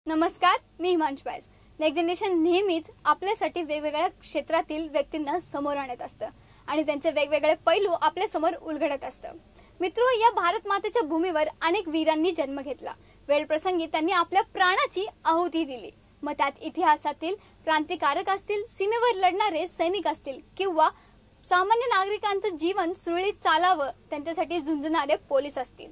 नमस्कार, मी हिमांशु पायस। Next generation नेहमीच आपल्यासाठी वेगवेगळ्या क्षेत्रातील व्यक्तींना समोर आणत असतं आणि त्यांचे वेगवेगळे पैलू आपल्या समोर उलगडत असतं। मित्रो, या भारत मातेच्या भूमीवर अनेक वीरांनी जन्म घेतला। वेळप्रसंगी त्यांनी आपल्या प्राणाची आहुती दिली। मग त्यात इतिहासातील क्रांतिकारक असतील, सीमेवर लढणारे सैनिक असतील किंवा सामान्य नागरिकांचं जीवन सुरळीत चालावं त्यांच्यासाठी झुंजणारे पोलीस असतील।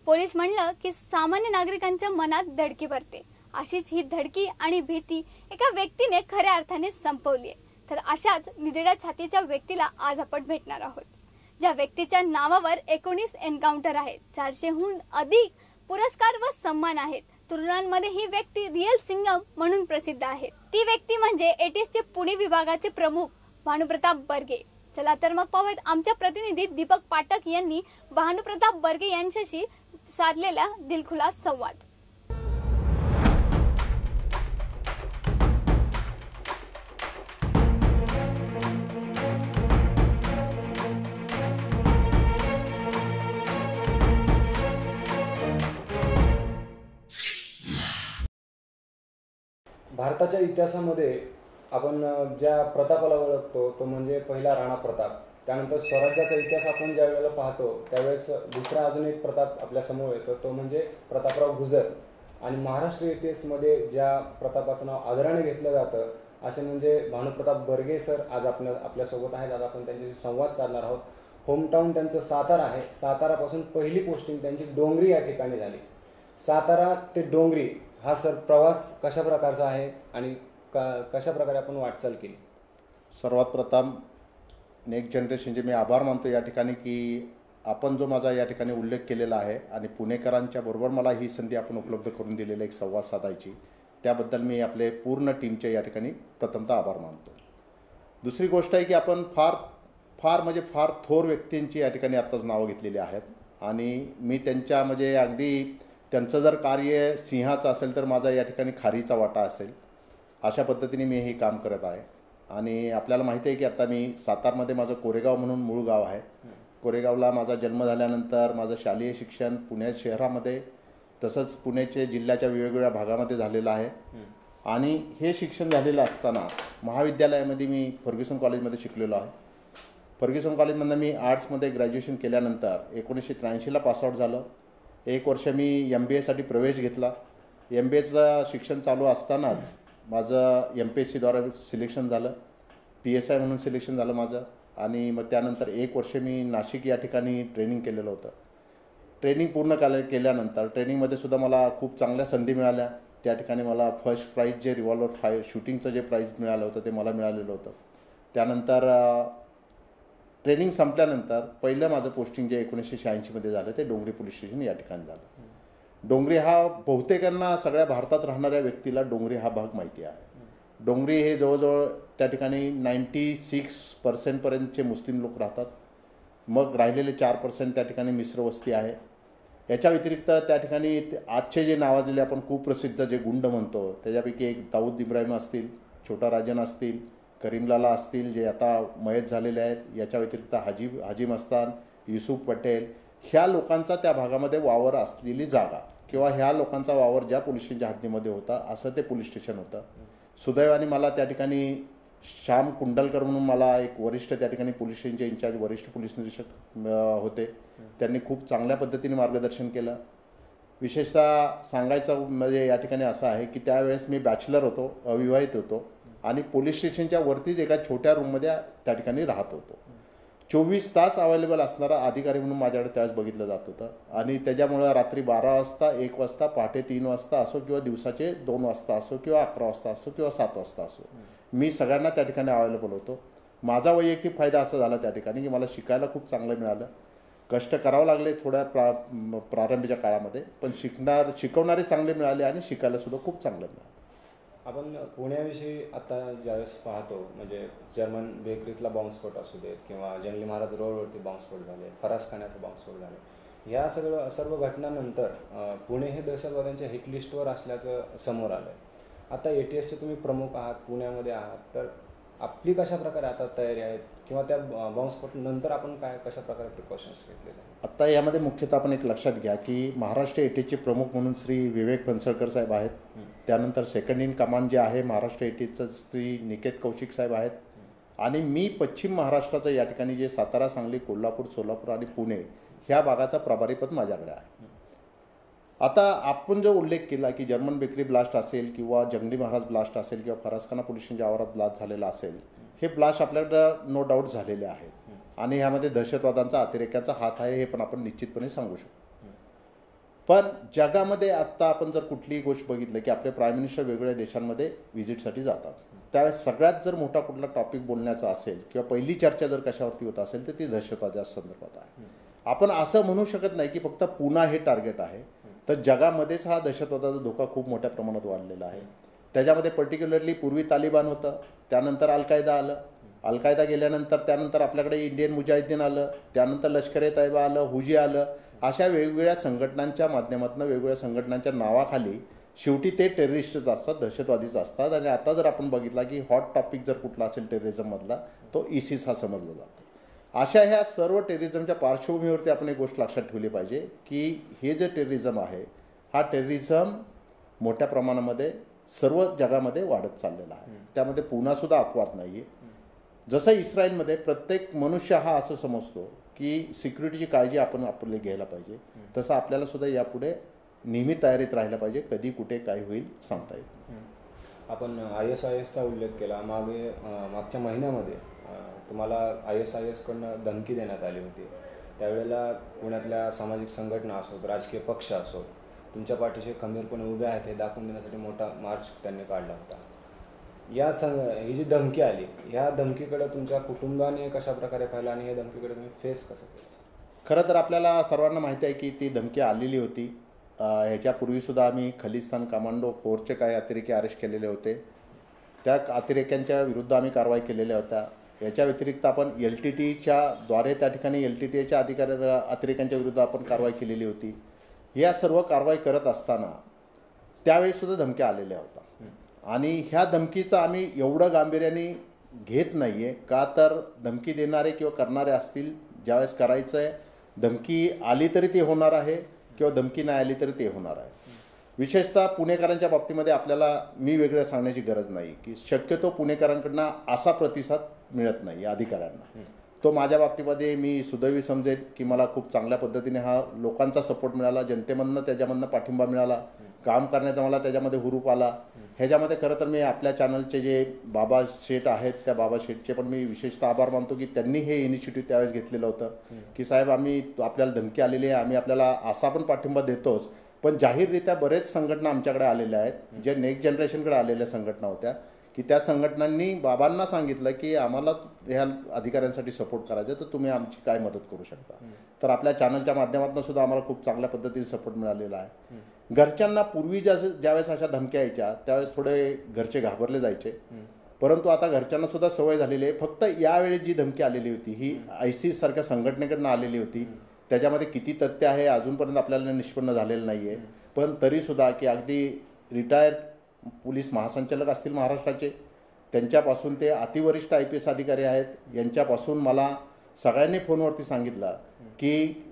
पोलीस म्हणलं की सामान्य नागरिकांच्या मनात धडकी भरते। अशीच ही धडकी आणि भीती एका व्यक्तीने खऱ्या अर्थाने संपवली आहे। तर अशाच निधड्या छातीच्या व्यक्तीला आज आपण भेटणार आहोत, ज्या व्यक्तीच्या नावावर 19 एन्काउंटर आहेत, 400हून अधिक पुरस्कार व सन्मान आहेत। तरुणांमध्ये ही व्यक्ती रियल सिंगम म्हणून प्रसिद्ध आहे। ती व्यक्ती म्हणजे एटीएसचे पुणे विभागाचे प्रमुख भानुप्रताप बर्गे। चला तर मग पाहूयात आमच्या प्रतिनिधी दीपक पाठक यांनी भानुप्रताप बर्गे यांच्याशी साधलेला दिलखुलास संवाद। भारताच्या इतिहासामध्ये आपण ज्या प्रतापाला ओळखतो तो म्हणजे पहिला राणा प्रताप। त्यानंतर स्वराज्याचा इतिहास आपण ज्या वेळेला पाहतो त्यावेळेस दुसरा अजून एक प्रताप आपल्या समोर येतो, तो म्हणजे प्रतापराव गुजर। आणि महाराष्ट्र इतिहासामध्ये ज्या प्रतापाचं नाव आदराने घेतलं जातं असे म्हणजे भानुप्रताप बर्गे सर आज आपल्यासोबत आहेत। आज आपण त्यांच्याशी संवाद साधणार आहोत। होमटाऊन त्यांचं सातारा आहे। सातारापासून पहिली पोस्टिंग त्यांची डोंगरी या ठिकाणी झाली। सातारा ते डोंगरी हा सर प्रवास कशा प्रकारचा आहे आणि कशा प्रकारे आपण वाटचाल केली? सर्वात प्रथम नेक्स्ट जनरेशनचे मी आभार मानतो या ठिकाणी की आपण जो माझा या ठिकाणी उल्लेख केलेला आहे आणि पुणेकरांच्या बरोबर मला ही संधी आपण उपलब्ध करून दिलेली एक संवाद साधायची, त्याबद्दल मी आपले पूर्ण टीमचे या ठिकाणी प्रथमतः आभार मानतो। दुसरी गोष्ट आहे की आपण फार थोर व्यक्तींची या ठिकाणी आत्ताच नावं घेतलेली आहेत आणि मी त्यांच्या म्हणजे अगदी त्यांचं जर कार्य सिंहाचं असेल तर माझा या ठिकाणी खारीचा वाटा असेल, अशा पद्धतीने मी हे काम करत आहे। आणि आपल्याला माहिती आहे की आता मी सातारमध्ये माझं कोरेगाव म्हणून मूळ गाव आहे। कोरेगावला माझा जन्म झाल्यानंतर माझं शालेय शिक्षण पुणे शहरामध्ये तसंच पुण्याचे जिल्ह्याच्या वेगवेगळ्या भागामध्ये झालेलं आहे। आणि हे शिक्षण झालेलं असताना महाविद्यालयामध्ये मी फर्ग्युसन कॉलेजमध्ये शिकलेलो आहे। फर्ग्युसन कॉलेजमधनं मी आर्ट्समध्ये ग्रॅज्युएशन केल्यानंतर 1983ला पासआउट झालं। 1 वर्ष मी MBAसाठी प्रवेश घेतला। MBAचं शिक्षण चालू असतानाच माझं MPSCद्वारा सिलेक्शन झालं, PSI म्हणून सिलेक्शन झालं माझं। आणि मग त्यानंतर 1 वर्ष मी नाशिक या ठिकाणी ट्रेनिंग केलेलं होतं। ट्रेनिंग पूर्ण केल्यानंतर ट्रेनिंगमध्ये सुद्धा मला खूप चांगल्या संधी मिळाल्या। त्या ठिकाणी मला फर्स्ट प्राईज जे रिव्हॉल्वर शूटिंगचं जे प्राईज मिळालं होतं ते मला मिळालेलं होतं। त्यानंतर ट्रेनिंग संपल्यानंतर पहिलं माझं पोस्टिंग जे 1986मध्ये झालं ते डोंगरी पोलीस स्टेशन या ठिकाणी झालं। डोंगरी हा बहुतेकांना सगळ्या भारतात राहणाऱ्या व्यक्तीला डोंगरी हा भाग माहिती आहे। डोंगरी हे जवळजवळ त्या ठिकाणी 96% पर्यंतचे मुस्लिम लोक राहतात, मग राहिलेले 4% त्या ठिकाणी मिश्र वस्ती आहे। याच्या व्यतिरिक्त त्या ठिकाणी आजचे जे नावाजलेले आपण खूप प्रसिद्ध जे गुंड म्हणतो त्याच्यापैकी एक दाऊद इब्राहिम असतील, छोटा राजन असतील, करीमलाला असतील जे आता मयत झालेले आहेत, याच्या व्यतिरिक्त हाजी मस्तान, युसुफ पटेल, ह्या लोकांचा त्या भागामध्ये वावर असलेली जागा किंवा ह्या लोकांचा वावर ज्या पोलीस स्टेशनच्या हद्दीमध्ये होता असं ते पोलीस स्टेशन होतं। सुदैवाने मला त्या ठिकाणी श्याम कुंडलकर म्हणून मला एक वरिष्ठ त्या ठिकाणी पोलीस स्टेशनचे इंचार्ज वरिष्ठ पोलीस निरीक्षक होते, त्यांनी खूप चांगल्या पद्धतीने मार्गदर्शन केलं। विशेषतः सांगायचं म्हणजे या ठिकाणी असं आहे की त्यावेळेस मी बॅचलर होतो, अविवाहित होतो आणि पोलीस स्टेशनच्या वरतीच एका छोट्या रूममध्ये त्या ठिकाणी राहत होतो। 24 तास अवेलेबल असणारा अधिकारी म्हणून माझ्याकडे त्यावेळेस बघितलं जात होतं आणि त्याच्यामुळं रात्री 12 वाजता, 1 वाजता, पहाटे 3 वाजता असो किंवा दिवसाचे 2 वाजता असो किंवा 11 वाजता असो किंवा 7 वाजता असो, मी सगळ्यांना त्या ठिकाणी अवेलेबल होतो। माझा वैयक्तिक फायदा असा झाला त्या ठिकाणी की मला शिकायला खूप चांगलं मिळालं। कष्ट करावं लागले थोड्या प्रारंभीच्या काळामध्ये, पण शिकवणारे चांगले मिळाले आणि शिकायला सुद्धा खूप चांगलं मिळालं। आपण पुण्याविषयी आता ज्यावेळेस पाहतो म्हणजे जर्मन बेकरीतला बॉम्बस्फोट असू देत किंवा जनरली महाराज रोडवरती बॉम्बस्फोट झाले, फरासखान्याचा बॉम्बस्फोट झाले, या सर्व घटनांनंतर पुणे हे दहशतवाद्यांच्या हिटलिस्टवर असल्याचं समोर आलं आहे। आता ATSचे तुम्ही प्रमुख आहात, पुण्यामध्ये आहात, तर आपली कशा प्रकारे आता तयारी आहे किंवा त्या बॉम्बस्फोट नंतर आपण काय कशा प्रकारे प्रिकॉशन्स घेतलेले आहेत? आत्ता यामध्ये मुख्यतः आपण एक लक्षात घ्या की महाराष्ट्र एटीचे प्रमुख म्हणून श्री विवेक फणसळकर साहेब आहेत. त्यानंतर सेकंड इन कमांड जे आहे महाराष्ट्र एटीचं श्री निकेत कौशिक साहेब आहेत. आणि मी पश्चिम महाराष्ट्राचं या ठिकाणी जे सातारा, सांगली, कोल्हापूर, सोलापूर आणि पुणे ह्या भागाचा प्रभारीपद माझ्याकडे आहे. आता आपण जो उल्लेख केला की जर्मन बेकरी ब्लास्ट असेल किंवा जंगली महाराज ब्लास्ट असेल किंवा फरसखाना पोलीस स्टेशनच्या आवारात ब्लास्ट झालेला असेल, हे ब्लास्ट आपल्याकडं नो डाऊट झालेले आहेत आणि ह्यामध्ये दहशतवादांचा, अतिरेक्याचा हात आहे हे पण आपण निश्चितपणे सांगू शकतो. पण जगामध्ये आत्ता आपण जर कुठलीही गोष्ट बघितलं की आपले प्राईम मिनिस्टर वेगवेगळ्या देशांमध्ये व्हिजिटसाठी जातात, त्यावेळेस सगळ्यात जर मोठा कुठला टॉपिक बोलण्याचा असेल किंवा पहिली चर्चा जर कशावरती होत असेल तर ती दहशतवादाच्या संदर्भात आहे. आपण असं म्हणू शकत नाही की फक्त पुणा हे टार्गेट आहे, तर जगामध्येच हा दहशतवादाचा धोका खूप मोठ्या प्रमाणात वाढलेला आहे. त्याच्यामध्ये पर्टिक्युलरली पूर्वी तालिबान होतं, त्यानंतर अल-कायदा आलं, अल-कायदा गेल्यानंतर त्यानंतर आपल्याकडे इंडियन मुजाहिदीन आलं, त्यानंतर लष्कर-ए-तैयबा आलं, हुजी आलं. अशा वेगवेगळ्या संघटनांच्या माध्यमातून, वेगवेगळ्या संघटनांच्या नावाखाली शेवटी ते टेररिस्टच असतात, दहशतवादीच असतात. आणि आता जर आपण बघितला की हॉट टॉपिक जर कुठला असेल टेररिझममधला तो इसिस हा समजला जातो. अशा ह्या सर्व टेररिझमच्या पार्श्वभूमीवरती आपण एक गोष्ट लक्षात ठेवली पाहिजे की हे जे टेररिझम आहे हा टेररिझम मोठ्या प्रमाणामध्ये सर्व जगामध्ये वाढत चाललेला आहे. त्यामध्ये पुन्हासुद्धा अपवाद नाही आहे. जसं इस्रायलमध्ये प्रत्येक मनुष्य हा असं समजतो की सिक्युरिटीची काळजी आपण आपल्याला घ्यायला पाहिजे, तसं आपल्याला सुद्धा यापुढे नेहमी तयारीत राहायला पाहिजे. कधी कुठे काय होईल सांगता येत नाही. आपण ISISचा उल्लेख केला. मागच्या महिन्यामध्ये तुम्हाला ISIS कडनं धमकी देण्यात आली होती. त्यावेळेला पुण्यातल्या सामाजिक संघटना असोत, राजकीय पक्ष असोत, तुमच्या पाठीशी खंबीरपणे उभे आहेत हे दाखवून देण्यासाठी मोठा मार्च त्यांनी काढला होता. ही जी धमकी आली, ह्या धमकीकडे तुमच्या कुटुंबाने कशा प्रकारे पाहिलं आणि या धमकीकडे तुम्ही फेस कसं केलं? खरं तर आपल्याला सर्वांना माहिती आहे की ती धमकी आलेली होती. ह्याच्यापूर्वीसुद्धा आम्ही खलिस्तान कमांडो फोर्सचे काही अतिरेकी अरेस्ट केलेले होते. त्या अतिरेक्यांच्या विरुद्ध आम्ही कारवाई केलेल्या होत्या. याच्या व्यतिरिक्त आपण LTTच्या द्वारे त्या ठिकाणी LTTच्या अतिरेक्यांच्या विरुद्ध आपण कारवाई केलेली होती. या सर्व कारवाई करत असताना त्यावेळीसुद्धा धमक्या आलेल्या होत्या आणि ह्या धमकीचं आम्ही एवढं गांभीर्याने घेत नाही आहे. का तर धमकी देणारे किंवा करणारे असतील, ज्यावेळेस करायचं आहे धमकी आली तरी ते होणार आहे किंवा धमकी नाही आली तरी ते होणार आहे. विशेषतः पुणेकरांच्या बाबतीमध्ये आपल्याला मी वेगळं सांगण्याची गरज नाही की शक्यतो पुणेकरांकडनं असा प्रतिसाद मिळत नाही अधिकाऱ्यांना. तो माझ्या बाबतीमध्ये मी सुदैवी समजेल की मला खूप चांगल्या पद्धतीने हा लोकांचा सपोर्ट मिळाला, जनतेमधनं त्याच्यामधनं पाठिंबा मिळाला, काम करण्याचा मला त्याच्यामध्ये हुरूप आला. ह्याच्यामध्ये खरं तर मी आपल्या चॅनलचे जे बाबा शेठ आहेत त्या बाबा शेठचे पण मी विशेषतः आभार मानतो की त्यांनी हे इनिशिएटिव्ह त्यावेळेस घेतलेलं होतं की साहेब आपल्याला धमकी आलेली आहे, आम्ही आपल्याला असा पण पाठिंबा देतोच, पण जाहीररित्या बरेच संघटना आमच्याकडे आलेल्या आहेत ज्या नेक्स्ट जनरेशनकडे आलेल्या संघटना होत्या की त्या संघटनांनी बाबांना सांगितलं की आम्हाला ह्या अधिकाऱ्यांसाठी सपोर्ट करायचं तर तुम्ही आमची काय मदत करू शकता. तर आपल्या चॅनलच्या माध्यमातून सुद्धा आम्हाला खूप चांगल्या पद्धतीने सपोर्ट मिळालेला आहे. घरच्यांना पूर्वी ज्यावेळेस अशा धमक्या यायच्या त्यावेळेस थोडे घरचे घाबरले जायचे, परंतु आता घरच्यांना सुद्धा सवय झालेली आहे. फक्त यावेळी जी धमकी आलेली होती ही ISIS सारख्या संघटनेकडनं आलेली होती. त्याच्यामध्ये किती तथ्य आहे अजूनपर्यंत आपल्याला निष्पन्न झालेलं नाही आहे. पण तरीसुद्धा की अगदी रिटायर्ड पोलीस महासंचालक असतील महाराष्ट्राचे, त्यांच्यापासून ते अतिवरिष्ठ IPS अधिकारी आहेत, यांच्यापासून मला सगळ्यांनी फोनवरती सांगितलं की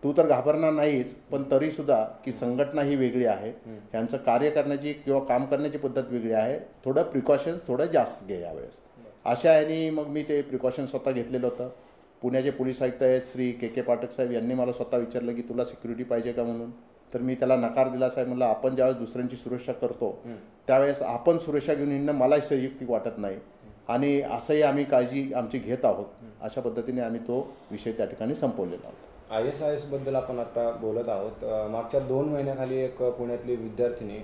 तू तर घाबरणार नाहीच, पण तरीसुद्धा की संघटना ही वेगळी आहे, ह्यांचं कार्य करण्याची किंवा काम करण्याची पद्धत वेगळी आहे, थोडं प्रिकॉशन्स थोडं जास्त घे यावेळेस. अशा ह्यानी मग मी ते प्रिकॉशन्स स्वतः घेतलेलं होतं. पुण्याचे पोलीस आयुक्त आहेत श्री KK पाठक साहेब यांनी मला स्वतः विचारलं की तुला सिक्युरिटी पाहिजे का म्हणून, तर मी त्याला नकार दिला. साहेब म्हणलं आपण ज्यावेळेस दुसऱ्यांची सुरक्षा करतो त्यावेळेस आपण सुरक्षा घेऊन येणं मला संयुक्तिक वाटत नाही आणि असंही आम्ही काळजी आमची घेत आहोत. अशा पद्धतीने आम्ही तो विषय त्या ठिकाणी संपवलेला आहोत. ISIS बद्दल आपण आता बोलत आहोत. मागच्या 2 महिन्याखाली एक पुण्यातली विद्यार्थिनी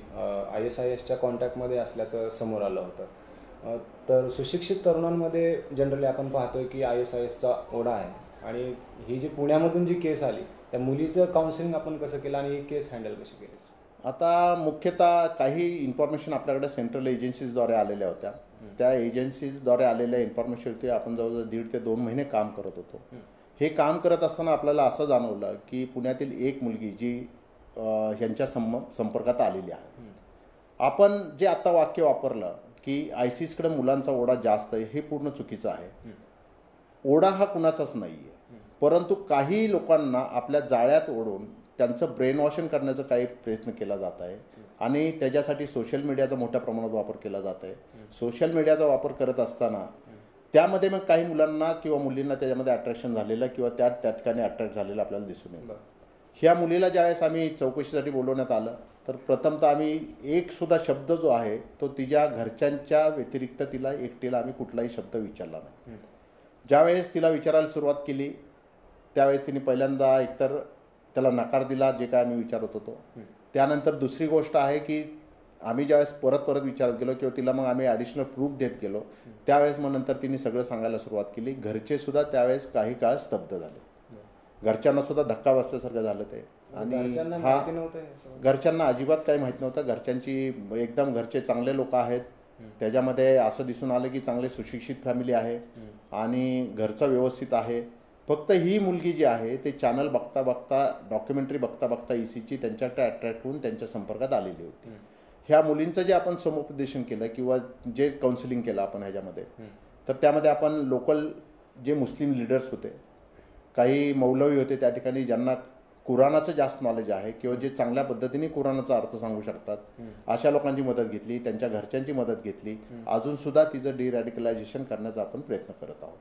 ISISच्या कॉन्टॅक्टमध्ये असल्याचं समोर आलं होतं. तर सुशिक्षित तरुणांमध्ये जनरली आपण पाहतोय की ISISचा ओढा आहे आणि ही जी पुण्यामधून जी केस आली त्या मुलीचं काउन्सिलिंग आपण कसं केलं आणि ही केस हँडल कशी केली? आता मुख्यतः काही इन्फॉर्मेशन आपल्याकडे सेंट्रल एजन्सीजद्वारे आलेल्या होत्या. त्या एजन्सीजद्वारे आलेल्या इन्फॉर्मेशनवरती आपण जवळजवळ 1.5 ते 2 महिने काम करत होतो. हे काम करत असताना आपल्याला असं जाणवलं की पुण्यातील एक मुलगी जी ह्यांच्या संपर्कात आलेली आहे. आपण जे आत्ता वाक्य वापरलं की आयसिसकडे मुलांचा ओढा जास्त आहे, हे पूर्ण चुकीचं आहे. ओढा हा कुणाचाच नाही आहे, परंतु काही लोकांना आपल्या जाळ्यात ओढून त्यांचं ब्रेन वॉशिंग करण्याचा काही प्रयत्न केला जात आहे आणि त्याच्यासाठी सोशल मीडियाचा मोठ्या प्रमाणात वापर केला जात आहे. सोशल मीडियाचा वापर करत असताना त्यामध्ये मग काही मुलांना किंवा मुलींना त्याच्यामध्ये अट्रॅक्शन झालेलं किंवा त्या ठिकाणी अट्रॅक्ट झालेलं आपल्याला दिसून येतं. ह्या मुलीला ज्यावेळेस आम्ही चौकशीसाठी बोलवण्यात आलं तर प्रथमतः आम्ही एक सुद्धा शब्द जो आहे तो तिच्या घरच्यांच्या व्यतिरिक्त तिला एकटीला आम्ही कुठलाही शब्द विचारला नाही. ज्यावेळेस तिला विचारायला सुरुवात केली त्यावेळेस तिने पहिल्यांदा एकतर त्याला नकार दिला, जे काय आम्ही विचारत होतो. त्यानंतर दुसरी गोष्ट आहे की आम्ही ज्यावेळेस परत विचारत गेलो किंवा तिला मग आम्ही ॲडिशनल प्रूफ देत गेलो त्यावेळेस मग नंतर तिने सगळं सांगायला सुरुवात केली. घरचे सुद्धा त्यावेळेस काही काळ स्तब्ध झाले, घरच्यांना सुद्धा धक्का बसल्यासारखं झालं ते. आणि घरच्यांना अजिबात काही माहीत नव्हतं. घरच्यांची एकदम घरचे चांगले लोक आहेत, त्याच्यामध्ये असं दिसून आलं की चांगले सुशिक्षित फॅमिली आहे आणि घरचं व्यवस्थित आहे. फक्त ही मुलगी जी आहे ते चॅनल बघता बघता डॉक्युमेंटरी बघता बघता ECची त्यांच्याकडे अट्रॅक्ट होऊन त्यांच्या संपर्कात आलेली होती. ह्या मुलींचं जे आपण समुपदेशन केलं किंवा जे काउन्सिलिंग केलं आपण ह्याच्यामध्ये, तर त्यामध्ये आपण लोकल जे मुस्लिम लीडर्स होते, काही मौलवी होते त्या ठिकाणी ज्यांना कुराणाचं जास्त नॉलेज आहे किंवा जे चांगल्या पद्धतीने कुराणाचा अर्थ सांगू शकतात, अशा लोकांची मदत घेतली, त्यांच्या घरच्यांची मदत घेतली. अजून सुद्धा तिचं डिरॅडिकलायझेशन करण्याचा आपण प्रयत्न करत आहोत.